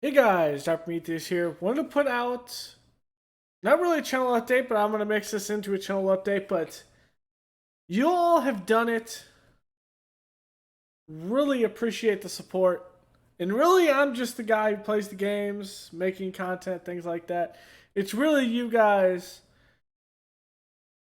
Hey guys, Dr. Prometheus here. Wanted to put out not really a channel update, but I'm gonna mix this into a channel update. But you all have done it. Really appreciate the support. And really, I'm just the guy who plays the games, making content, things like that. It's really you guys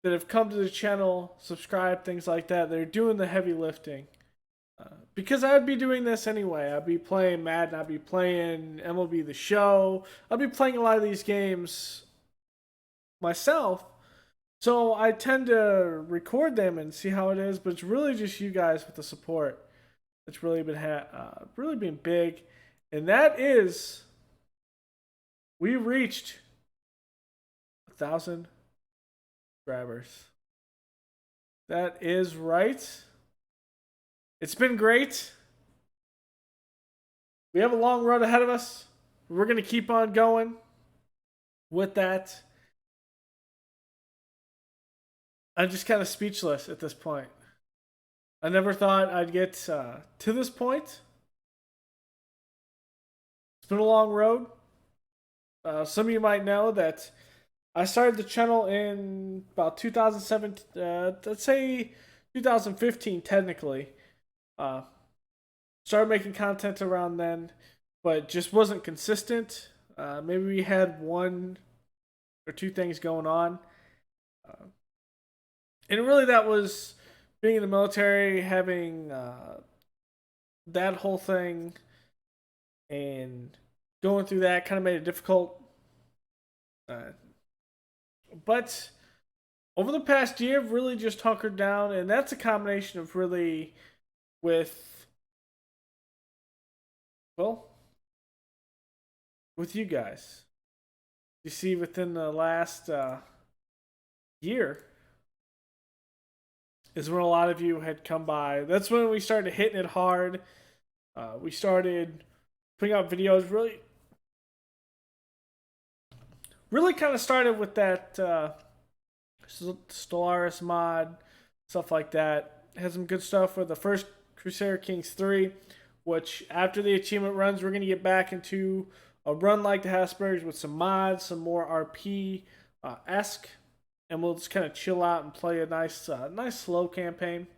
that have come to the channel, subscribe, things like that. They're doing the heavy lifting. Because I'd be doing this anyway. I'd be playing Madden, I'd be playing MLB The Show, I'd be playing a lot of these games myself. So I tend to record them and see how it is, but it's really just you guys with the support. It's really been big, and that is we reached 1,000 subscribers. That is right. It's been great. We have a long road ahead of us. We're gonna keep on going with that. I'm just kind of speechless at this point. I never thought I'd get to this point. It's been a long road. Some of you might know that I started the channel in about 2007, let's say 2015 technically. Uh, Started making content around then, but just wasn't consistent. Maybe we had one or two things going on. Uh, and really, that was being in the military, having that whole thing, and going through that kind of made it difficult. Uh, but over the past year, I've really just hunkered down, and that's a combination of really with well, with you guys. You see, within the last year is when a lot of you had come by. That's when we started hitting it hard. We started putting out videos. Really kind of started with that Stellaris mod, stuff like that. Had some good stuff with the first Crusader Kings 3, which after the achievement runs, we're going to get back into a run like the Habsburgs with some mods, some more RP esque, and we'll just kind of chill out and play a nice slow campaign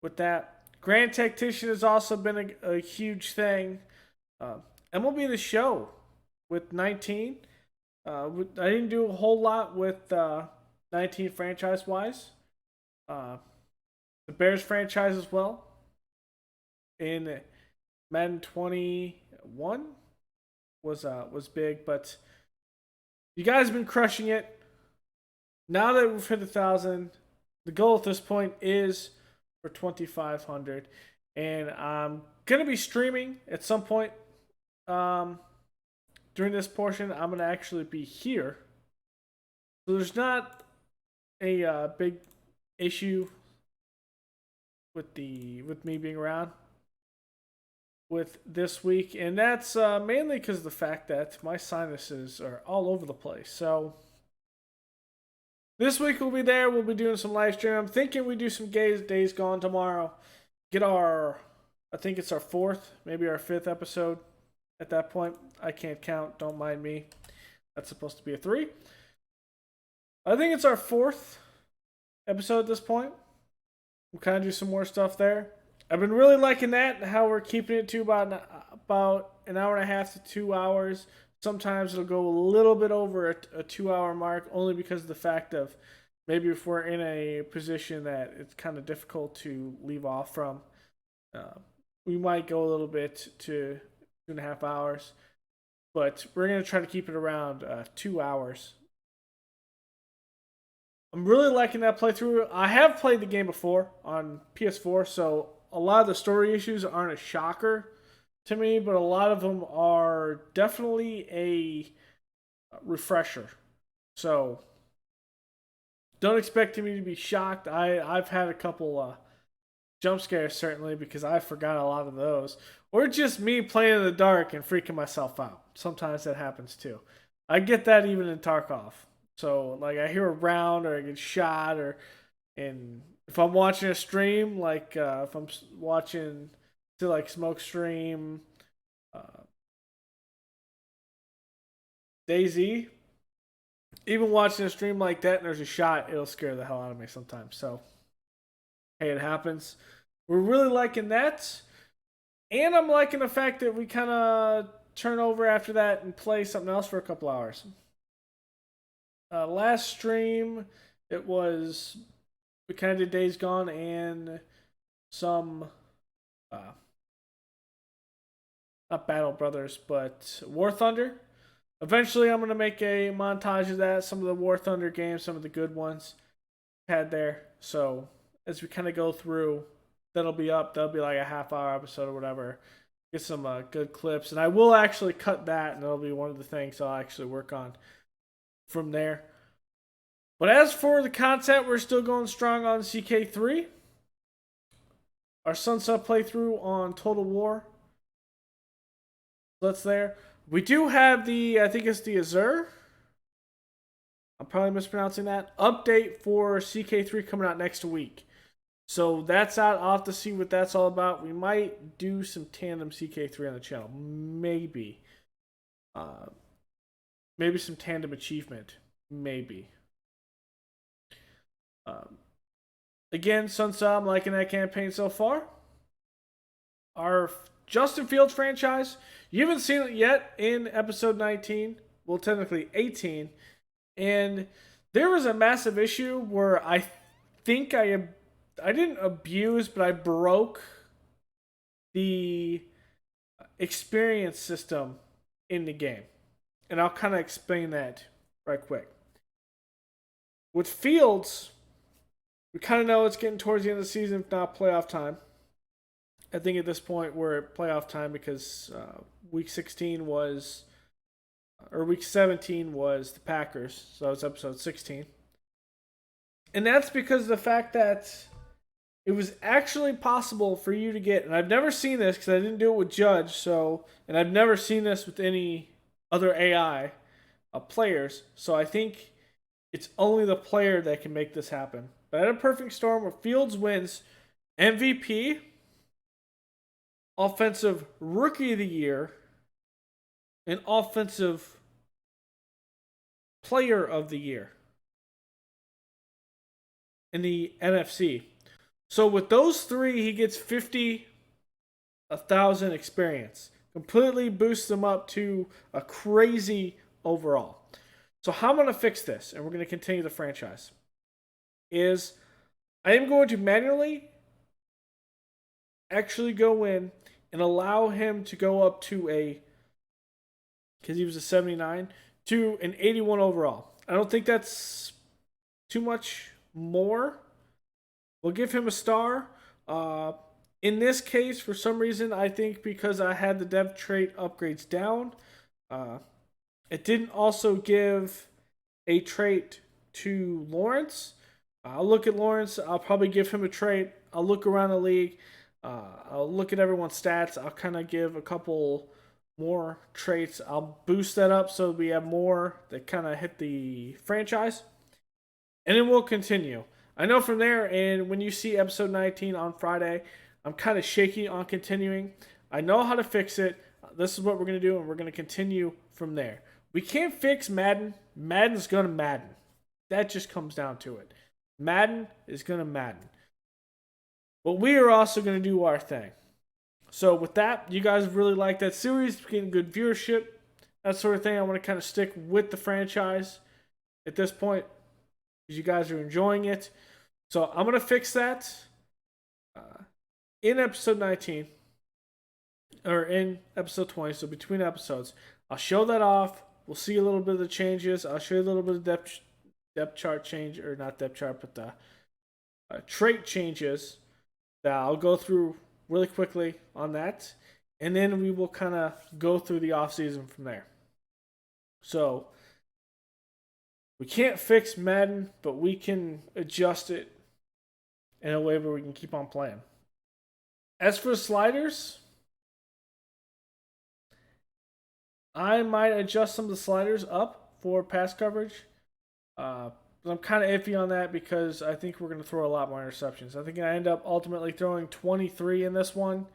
with that. Grand Tactician has also been a huge thing. Uh, MLB The Show with 19. I didn't do a whole lot with 19 franchise wise. Uh, the Bears franchise as well in Madden 21 was big, but you guys have been crushing it. Now that we've hit 1,000, the goal at this point is for 2,500, and I'm gonna be streaming at some point. Um, During this portion, I'm gonna actually be here, so there's not a big issue with me being around with this week, and that's mainly because of the fact that my sinuses are all over the place. So this week we'll be there. We'll be doing some live stream. I'm thinking we do some Days Gone tomorrow. Get our, I think it's our fourth, maybe our fifth episode. At that point, I can't count. Don't mind me. That's supposed to be a three. I think it's our fourth episode at this point. We'll kind of do some more stuff there. I've been really liking that, how we're keeping it to about an hour and a half to 2 hours. Sometimes it'll go a little bit over a 2 hour mark, only because of the fact of maybe if we're in a position that it's kind of difficult to leave off from, uh, we might go a little bit to 2.5 hours. But we're going to try to keep it around 2 hours. I'm really liking that playthrough. I have played the game before on PS4, so a lot of the story issues aren't a shocker to me, but a lot of them are definitely a refresher. So don't expect me to be shocked. I've had a couple jump scares certainly because I forgot a lot of those, or just me playing in the dark and freaking myself out. Sometimes that happens too. I get that even in Tarkov. So like I hear a round or I get shot or and if I'm watching a stream like if I'm watching to like smoke stream, uh, DayZ, even watching a stream like that and there's a shot, it'll scare the hell out of me sometimes. So, hey, it happens. We're really liking that. And I'm liking the fact that we kind of turn over after that and play something else for a couple hours. Last stream, it was, we kind of did Days Gone and some, not Battle Brothers, but War Thunder. Eventually, I'm going to make a montage of that, some of the War Thunder games, some of the good ones had there. So, as we kind of go through, that'll be up. That'll be like a half-hour episode or whatever. Get some good clips. And I will actually cut that, and that'll be one of the things I'll actually work on from there. But as for the content, we're still going strong on CK3. Our Sunset playthrough on Total War. That's there. We do have the, I think it's the Azure. I'm probably mispronouncing that. Update for CK3 coming out next week. So that's out. I'll have to see what that's all about. We might do some tandem CK3 on the channel. Maybe. Maybe some tandem achievement. Maybe. Again, Sunset, I'm liking that campaign so far. Our Justin Fields franchise, you haven't seen it yet in episode 19. Well, technically 18. And there was a massive issue where I think I didn't abuse, but I broke the experience system in the game. And I'll kind of explain that right quick. With Fields, we kind of know it's getting towards the end of the season, if not playoff time. I think at this point we're at playoff time because week 16 was, or week 17 was the Packers. So that was episode 16. And that's because of the fact that it was actually possible for you to get, and I've never seen this because I didn't do it with Judge, so, and I've never seen this with any other AI players, so I think it's only the player that can make this happen. But I had a perfect storm where Fields wins MVP, Offensive Rookie of the Year, and Offensive Player of the Year in the NFC. So with those three, he gets 50,000 experience. Completely boosts them up to a crazy overall. So how I'm going to fix this, and we're going to continue the franchise, is I am going to manually actually go in and allow him to go up to a, because he was a 79, to an 81 overall. I don't think that's too much more. We'll give him a star. In this case, for some reason, I think because I had the dev trait upgrades down, it didn't also give a trait to Lawrence. I'll look at Lawrence. I'll probably give him a trait. I'll look around the league. I'll look at everyone's stats. I'll kind of give a couple more traits. I'll boost that up so we have more that kind of hit the franchise. And then we'll continue. I know from there, and when you see episode 19 on Friday, I'm kind of shaky on continuing. I know how to fix it. This is what we're going to do, and we're going to continue from there. We can't fix Madden. Madden's going to Madden. That just comes down to it. Madden is going to Madden. But we are also going to do our thing. So with that, you guys really like that series, getting good viewership, that sort of thing. I want to kind of stick with the franchise at this point because you guys are enjoying it. So I'm going to fix that in episode 19 or in episode 20. So between episodes, I'll show that off. We'll see a little bit of the changes. I'll show you a little bit of depth chart change, or not depth chart, but the trait changes that I'll go through really quickly on that. And then we will kind of go through the offseason from there. So we can't fix Madden, but we can adjust it in a way where we can keep on playing. As for sliders, I might adjust some of the sliders up for pass coverage. I'm kind of iffy on that because I think we're going to throw a lot more interceptions. I think I end up ultimately throwing 23 in this one.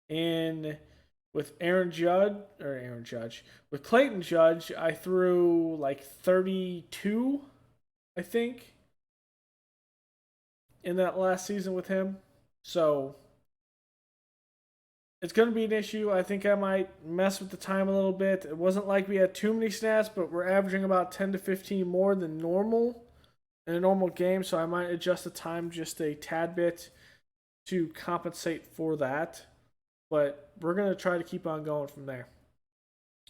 And with with Clayton Judge, I threw like 32, I think, in that last season with him. So it's going to be an issue. I think I might mess with the time a little bit. It wasn't like we had too many snaps, but we're averaging about 10 to 15 more than normal in a normal game. So I might adjust the time just a tad bit to compensate for that. But we're going to try to keep on going from there.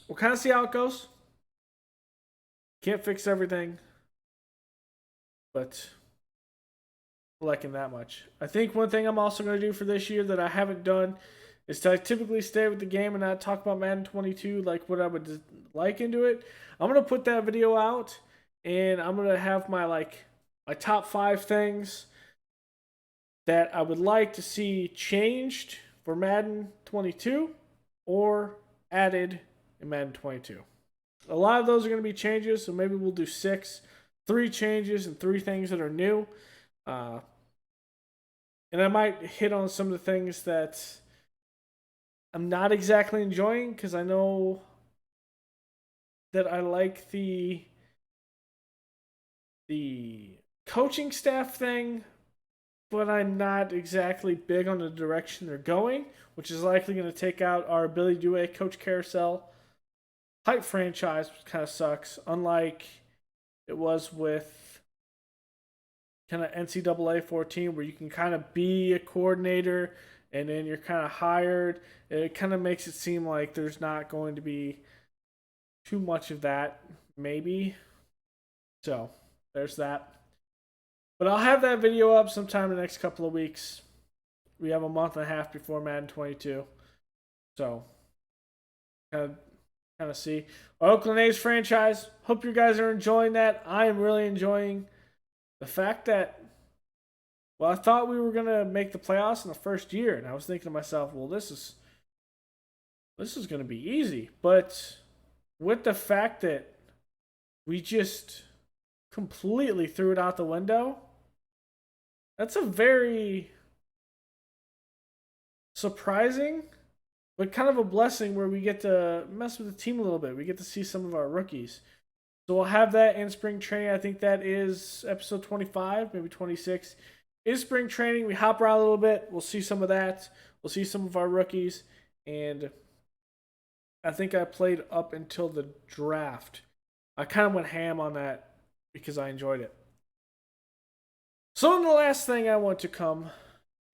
We'll kind of see how it goes. Can't fix everything, but liking that much. I think one thing I'm also going to do for this year that I haven't done is to typically stay with the game and not talk about Madden 22 like what I would like into it. I'm going to put that video out and I'm going to have my top 5 things that I would like to see changed for Madden 22 or added in Madden 22. A lot of those are going to be changes, so maybe we'll do 6, 3 changes and 3 things that are new. And I might hit on some of the things that I'm not exactly enjoying because I know that I like the coaching staff thing, but I'm not exactly big on the direction they're going, which is likely going to take out our ability to do a coach carousel type franchise, which kind of sucks. Unlike it was with kind of NCAA 14, where you can kind of be a coordinator and then you're kind of hired. It kind of makes it seem like there's not going to be too much of that, maybe. So there's that. But I'll have that video up sometime in the next couple of weeks. We have a month and a half before Madden 22. So kind of see. Our Oakland A's franchise. Hope you guys are enjoying that. I am really enjoying the fact that, well, I thought we were going to make the playoffs in the first year. And I was thinking to myself, well, this is going to be easy. But with the fact that we just completely threw it out the window, that's a very surprising, but kind of a blessing where we get to mess with the team a little bit. We get to see some of our rookies. So we'll have that in spring training. I think that is episode 25, maybe 26. Is spring training. We hop around a little bit. We'll see some of that. We'll see some of our rookies. And I think I played up until the draft. I kind of went ham on that because I enjoyed it. So the last thing I want to come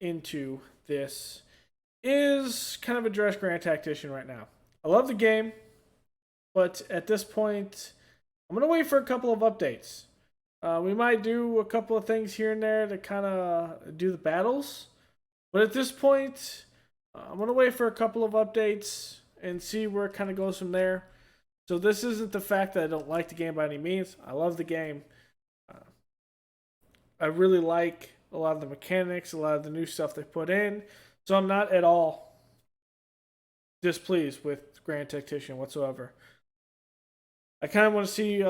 into this is kind of address Grand Tactician right now. I love the game, but at this point, I'm going to wait for a couple of updates. We might do a couple of things here and there to kind of do the battles. But at this point, I'm going to wait for a couple of updates and see where it kind of goes from there. So this isn't the fact that I don't like the game by any means. I love the game. I really like a lot of the mechanics, a lot of the new stuff they put in. So I'm not at all displeased with Grand Tactician whatsoever. I kind of want to see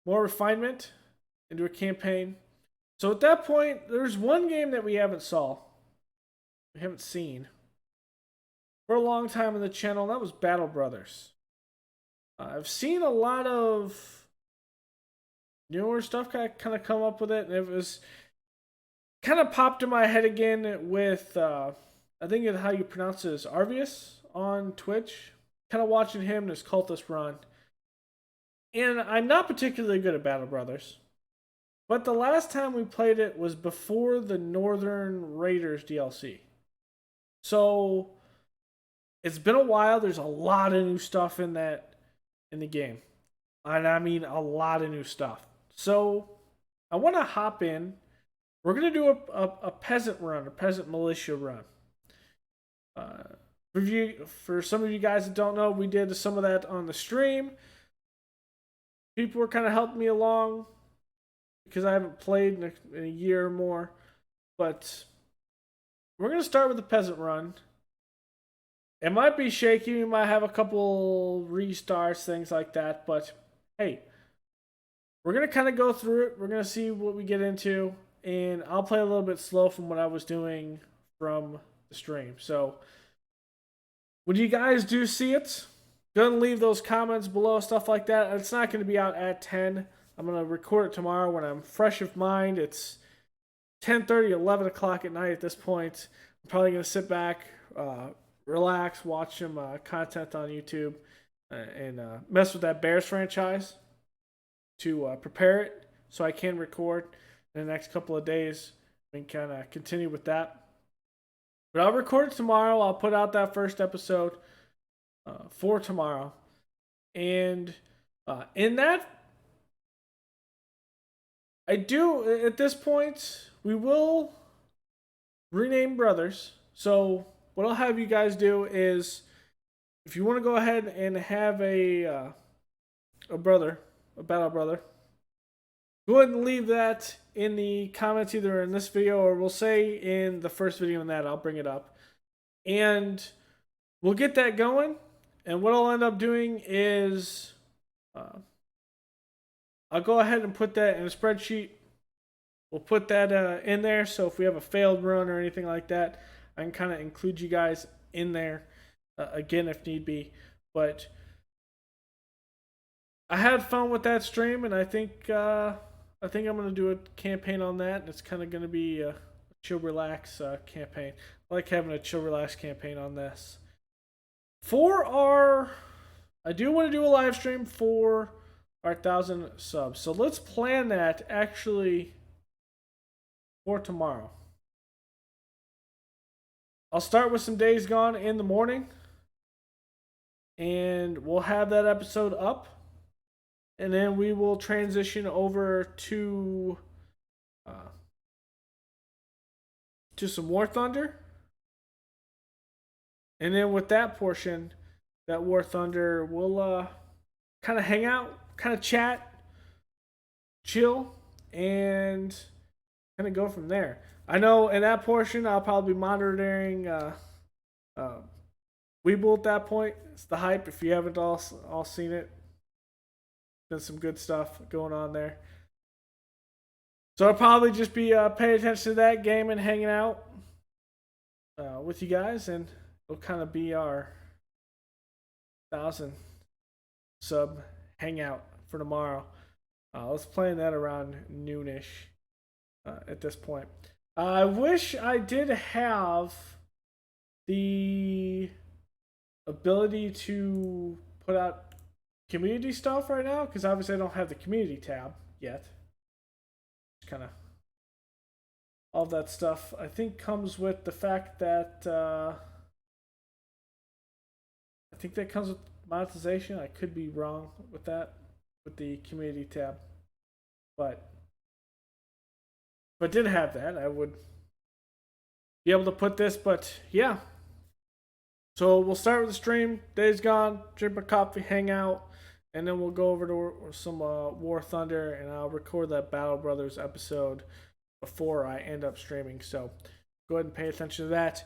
more refinement into a campaign. So at that point, there's one game that we haven't seen for a long time on the channel, and that was Battle Brothers. I've seen a lot of newer stuff kind of come up with it, and it was kind of popped in my head again with I think how you pronounce it is Arvius on Twitch. Kind of watching him and his cultist run. And I'm not particularly good at Battle Brothers. But the last time we played it was before the Northern Raiders DLC. So it's been a while. There's a lot of new stuff in the game. And I mean a lot of new stuff. So I want to hop in. We're going to do a peasant run, a peasant militia run. For some of you guys that don't know, we did some of that on the stream. People were kind of helping me along because I haven't played in a year or more. But we're going to start with the peasant run. It might be shaky. We might have a couple restarts, things like that. But hey, we're going to kind of go through it. We're going to see what we get into. And I'll play a little bit slow from what I was doing from the stream. So when you guys do see it, go ahead and leave those comments below, stuff like that. It's not going to be out at 10. I'm going to record it tomorrow when I'm fresh of mind. It's 10:30, 11 o'clock at night at this point. I'm probably going to sit back, relax, watch some content on YouTube, and mess with that Bears franchise to prepare it so I can record in the next couple of days and kind of continue with that. But I'll record it tomorrow. I'll put out that first episode for tomorrow. And in that, I do, at this point, we will rename brothers. So what I'll have you guys do is, if you want to go ahead and have a brother, a battle brother, go ahead and leave that in the comments either in this video or we'll say in the first video on that. I'll bring it up. And we'll get that going. And what I'll end up doing is I'll go ahead and put that in a spreadsheet. We'll put that in there. So if we have a failed run or anything like that, I can kind of include you guys in there again if need be. But I had fun with that stream, and I think I'm gonna do a campaign on that. And it's kind of gonna be a chill, relax campaign. I like having a chill, relax campaign on this. I do want to do a live stream for our 1,000 subs. So let's plan that actually for tomorrow. I'll start with some Days Gone in the morning, and we'll have that episode up, and then we will transition over to some War Thunder, and then with that portion, that War Thunder, we'll kind of hang out, kind of chat, chill, and kind of go from there. I know in that portion, I'll probably be monitoring Weeble at that point. It's the hype. If you haven't all seen it, there's some good stuff going on there. So I'll probably just be paying attention to that game and hanging out with you guys, and it'll kind of be our 1,000 sub hangout for tomorrow. Let's plan that around noonish at this point. I wish I did have the ability to put out community stuff right now, because obviously I don't have the community tab yet. Just kind of all that stuff I think comes with the fact that I think that comes with monetization. I could be wrong with that, with the community tab, but if I did have that, I would be able to put this. But yeah, so we'll start with the stream. Days Gone, drink my coffee, hang out, and then we'll go over to some War Thunder, and I'll record that Battle Brothers episode before I end up streaming. So go ahead and pay attention to that.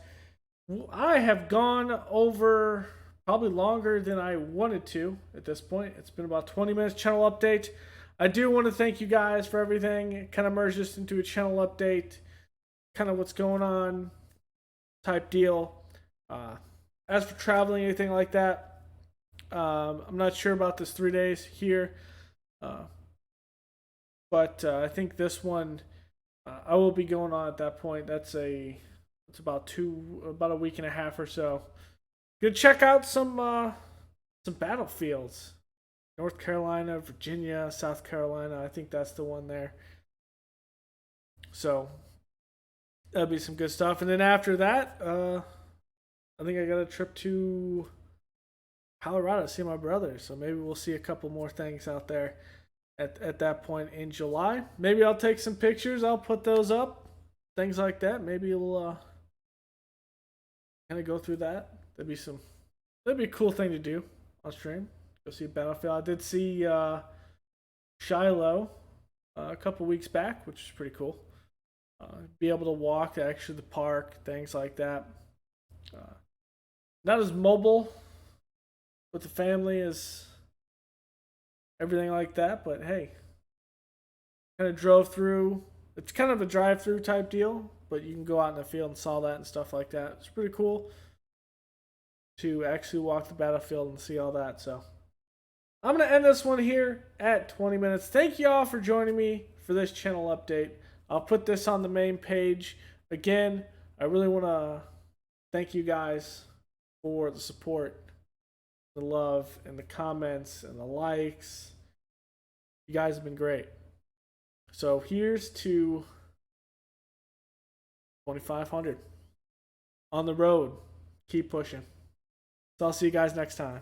I have gone over probably longer than I wanted to at this point. It's been about 20 minutes channel update. I do want to thank you guys for everything. Kind of merge this into a channel update, kind of what's going on type deal. As for traveling, anything like that, I'm not sure about this 3 days here. But I think this one, I will be going on at that point. It's about a week and a half or so. Go check out some battlefields. North Carolina, Virginia, South Carolina. I think that's the one there. So that'll be some good stuff. And then after that, I think I got a trip to Colorado to see my brother. So maybe we'll see a couple more things out there at that point in July. Maybe I'll take some pictures. I'll put those up. Things like that. Maybe we'll kind of go through that. That'd be a cool thing to do on stream. Go see Battlefield. I did see Shiloh a couple weeks back, which is pretty cool. Be able to walk actually the park, things like that. Not as mobile with the family as everything like that, but hey, kind of drove through. It's kind of a drive-through type deal, but you can go out in the field and saw that and stuff like that. It's pretty cool. to actually walk the battlefield and see all that. So I'm going to end this one here at 20 minutes. Thank you all for joining me for this channel update. I'll put this on the main page. Again, I really want to thank you guys for the support, the love, and the comments, and the likes. You guys have been great. So here's to 2,500 on the road. Keep pushing. So I'll see you guys next time.